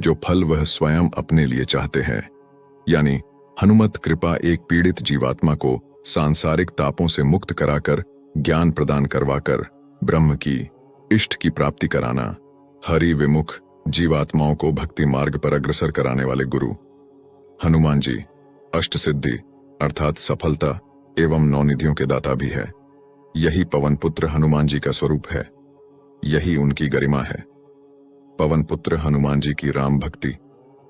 जो फल वह स्वयं अपने लिए चाहते हैं। यानी हनुमत कृपा एक पीड़ित जीवात्मा को सांसारिक तापों से मुक्त कराकर, ज्ञान प्रदान करवाकर ब्रह्म की, इष्ट की प्राप्ति कराना। हरि विमुख जीवात्माओं को भक्ति मार्ग पर अग्रसर कराने वाले गुरु। हनुमान जी अष्ट सिद्धि अर्थात सफलता एवं नौनिधियों के दाता भी है। यही पवन पुत्र हनुमान जी का स्वरूप है, यही उनकी गरिमा है। पवन पुत्र हनुमान जी की राम भक्ति।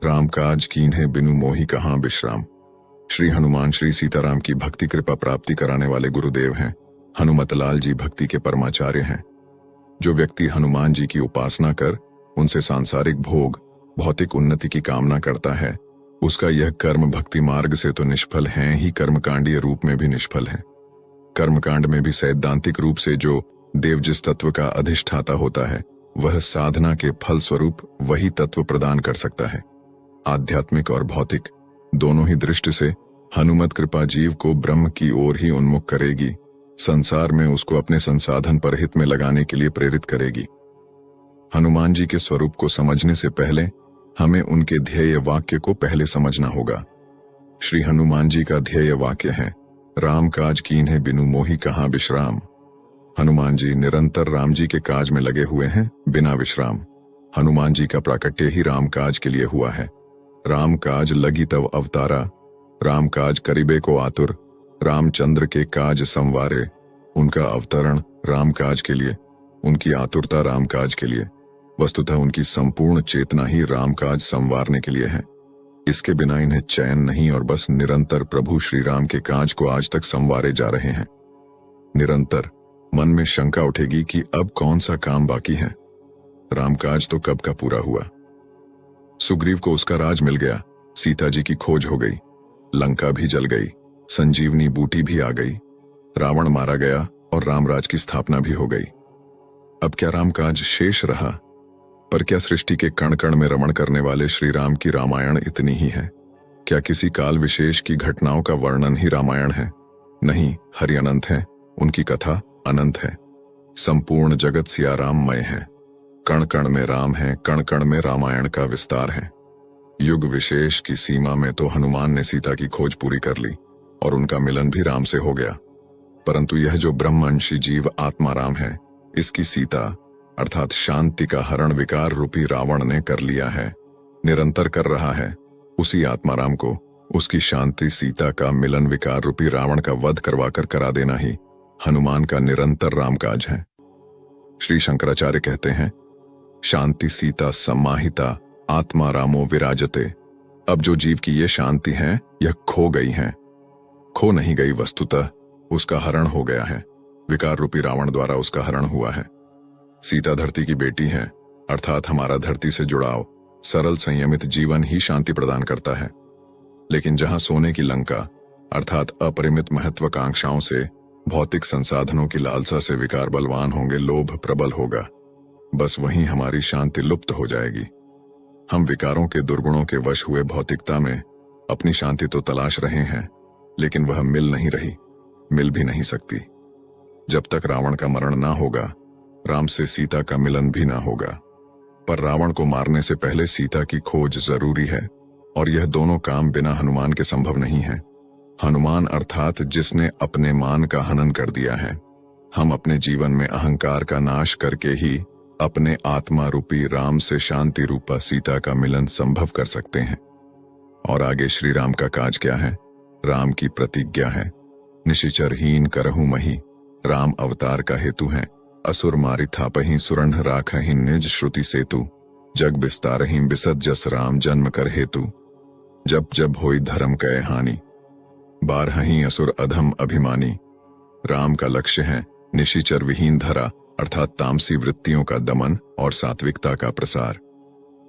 राम काज कीन्हे बिनु मोहि कहाँ विश्राम। श्री हनुमान श्री सीताराम की भक्ति कृपा प्राप्ति कराने वाले गुरुदेव हैं। हनुमत लाल जी भक्ति के परमाचार्य हैं। जो व्यक्ति हनुमान जी की उपासना कर उनसे सांसारिक भोग, भौतिक उन्नति की कामना करता है, उसका यह कर्म भक्ति मार्ग से तो निष्फल है ही, कर्मकांडीय रूप में भी निष्फल है। कर्मकांड में भी सैद्धांतिक रूप से जो देव जिस तत्व का अधिष्ठाता होता है, वह साधना के फल स्वरूप वही तत्व प्रदान कर सकता है। आध्यात्मिक और भौतिक दोनों ही दृष्टि से हनुमत कृपा जीव को ब्रह्म की ओर ही उन्मुख करेगी, संसार में उसको अपने संसाधन पर हित में लगाने के लिए प्रेरित करेगी। हनुमान जी के स्वरूप को समझने से पहले हमें उनके ध्येय वाक्य को पहले समझना होगा। श्री हनुमान जी का ध्येय वाक्य है, राम काज कीन्हे बिनु मोहि कहाँ विश्राम। हनुमान जी निरंतर राम जी के काज में लगे हुए हैं, बिना विश्राम। हनुमान जी का प्राकट्य ही राम काज के लिए हुआ है। राम काज लगी तव अवतारा, राम काज करीबे को आतुर, रामचंद्र के काज संवारे। उनका अवतरण राम काज के लिए, उनकी आतुरता राम काज के लिए, वस्तुतः उनकी संपूर्ण चेतना ही राम काज संवारने के लिए है। इसके बिना इन्हें चैन नहीं और बस निरंतर प्रभु श्री राम के काज को आज तक संवारे जा रहे हैं। निरंतर मन में शंका उठेगी कि अब कौन सा काम बाकी है, रामकाज तो कब का पूरा हुआ। सुग्रीव को उसका राज मिल गया, सीता जी की खोज हो गई, लंका भी जल गई, संजीवनी बूटी भी आ गई, रावण मारा गया और रामराज की स्थापना भी हो गई। अब क्या रामकाज शेष रहा? पर क्या सृष्टि के कण कण में रमण करने वाले श्री राम की रामायण इतनी ही है? क्या किसी काल विशेष की घटनाओं का वर्णन ही रामायण है? नहीं, हरि अनंत है, उनकी कथा अनंत है। संपूर्ण जगत सिया राममय है, कण कण में राम है, कण कण में रामायण का विस्तार है। युग विशेष की सीमा में तो हनुमान ने सीता की खोज पूरी कर ली और उनका मिलन भी राम से हो गया, परंतु यह जो ब्रह्मंशी जीव आत्मा राम है, इसकी सीता अर्थात शांति का हरण विकार रूपी रावण ने कर लिया है, निरंतर कर रहा है। उसी आत्मा राम को उसकी शांति सीता का मिलन विकार रूपी रावण का वध करवाकर करा देना ही हनुमान का निरंतर रामकाज है। श्री शंकराचार्य कहते हैं, शांति सीता सम्माहिता आत्मा रामो विराजते। अब जो जीव की ये शांति है, यह खो गई है, खो नहीं गई, वस्तुतः उसका हरण हो गया है। विकार रूपी रावण द्वारा उसका हरण हुआ है। सीता धरती की बेटी है, अर्थात हमारा धरती से जुड़ाव, सरल संयमित जीवन ही शांति प्रदान करता है। लेकिन जहां सोने की लंका अर्थात अपरिमित महत्वाकांक्षाओं से, भौतिक संसाधनों की लालसा से विकार बलवान होंगे, लोभ प्रबल होगा, बस वहीं हमारी शांति लुप्त हो जाएगी। हम विकारों के दुर्गुणों के वश हुए भौतिकता में अपनी शांति तो तलाश रहे हैं, लेकिन वह मिल नहीं रही, मिल भी नहीं सकती। जब तक रावण का मरण ना होगा, राम से सीता का मिलन भी ना होगा। पर रावण को मारने से पहले सीता की खोज जरूरी है, और यह दोनों काम बिना हनुमान के संभव नहीं है। हनुमान अर्थात जिसने अपने मान का हनन कर दिया है। हम अपने जीवन में अहंकार का नाश करके ही अपने आत्मा रूपी राम से शांति रूपा सीता का मिलन संभव कर सकते हैं। और आगे श्री राम का काज क्या है? राम की प्रतिज्ञा है, निशिचरहीन करहु मही, राम अवतार का हेतु है। असुर मारि थापहि सुरण राखहि निज श्रुति सेतु, जग विस्तारहि बिसद जस राम जन्म कर हेतु। जब जब होई धर्म कय हानि, बारहहि असुर अधम अभिमानी। राम का लक्ष्य है निशिचर विहीन धरा अर्थात तामसी वृत्तियों का दमन और सात्विकता का प्रसार।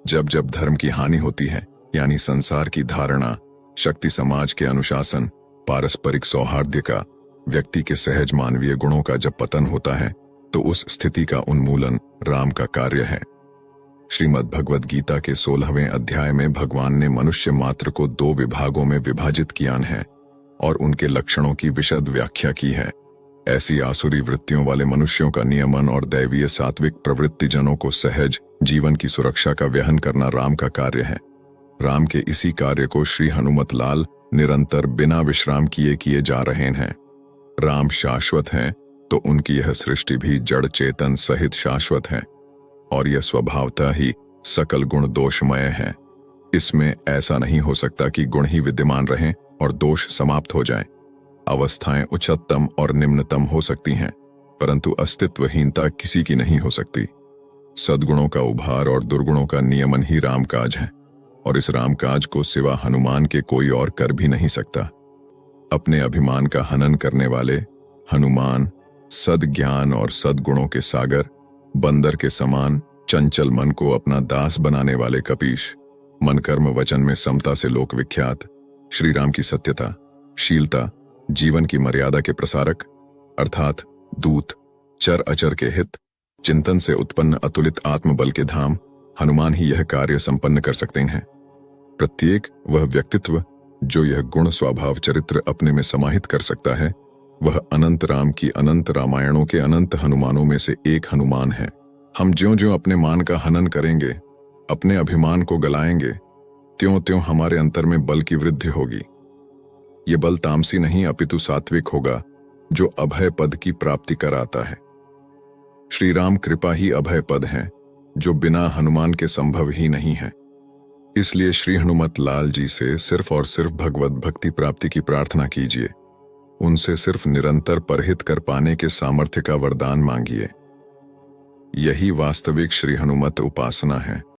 जब जब धर्म की हानि होती है, यानी संसार की धारणा, शक्ति समाज के अनुशासन, पारस्परिक सौहार्द का, व्यक्ति के सहज मानवीय गुणों का जब पतन होता है, तो उस स्थिति का उन्मूलन राम का कार्य है। श्रीमद् भगवद गीता के 16वें अध्याय में भगवान ने मनुष्य मात्र को 2 विभागों में विभाजित किया है और उनके लक्षणों की विशद व्याख्या की है। ऐसी आसुरी वृत्तियों वाले मनुष्यों का नियमन और दैवीय सात्विक प्रवृत्ति जनों को सहज जीवन की सुरक्षा का वहन करना राम का कार्य है। राम के इसी कार्य को श्री हनुमत लाल निरंतर बिना विश्राम किए किए जा रहे हैं। राम शाश्वत हैं तो उनकी यह सृष्टि भी जड़ चेतन सहित शाश्वत है और यह स्वभावतः ही सकल गुण दोषमय है। इसमें ऐसा नहीं हो सकता कि गुण ही विद्यमान रहें और दोष समाप्त हो जाएं। अवस्थाएं उच्चतम और निम्नतम हो सकती हैं, परंतु अस्तित्वहीनता किसी की नहीं हो सकती। सद्गुणों का उभार और दुर्गुणों का नियमन ही रामकाज है और इस रामकाज को सिवा हनुमान के कोई और कर भी नहीं सकता। अपने अभिमान का हनन करने वाले हनुमान सद्ज्ञान और सद्गुणों के सागर, बंदर के समान चंचल मन को अपना दास बनाने वाले कपीश, मन कर्म वचन में समता से लोक विख्यात, श्री राम की सत्यता, शीलता, जीवन की मर्यादा के प्रसारक अर्थात दूत, चर अचर के हित, चिंतन से उत्पन्न अतुलित आत्मबल के धाम, हनुमान ही यह कार्य संपन्न कर सकते हैं। प्रत्येक वह व्यक्तित्व जो यह गुण स्वभाव चरित्र अपने में समाहित कर सकता है, वह अनंत राम की अनंत रामायणों के अनंत हनुमानों में से एक हनुमान है। हम ज्यों-ज्यों अपने मान का हनन करेंगे, अपने अभिमान को गलाएंगे, त्यों-त्यों हमारे अंतर में बल की वृद्धि होगी। ये बल तामसी नहीं अपितु सात्विक होगा, जो अभय पद की प्राप्ति कराता है। श्री राम कृपा ही अभय पद है, जो बिना हनुमान के संभव ही नहीं है। इसलिए श्री हनुमत लाल जी से सिर्फ और सिर्फ भगवत भक्ति प्राप्ति की प्रार्थना कीजिए। उनसे सिर्फ निरंतर परहित कर पाने के सामर्थ्य का वरदान मांगिए। यही वास्तविक श्री हनुमत उपासना है।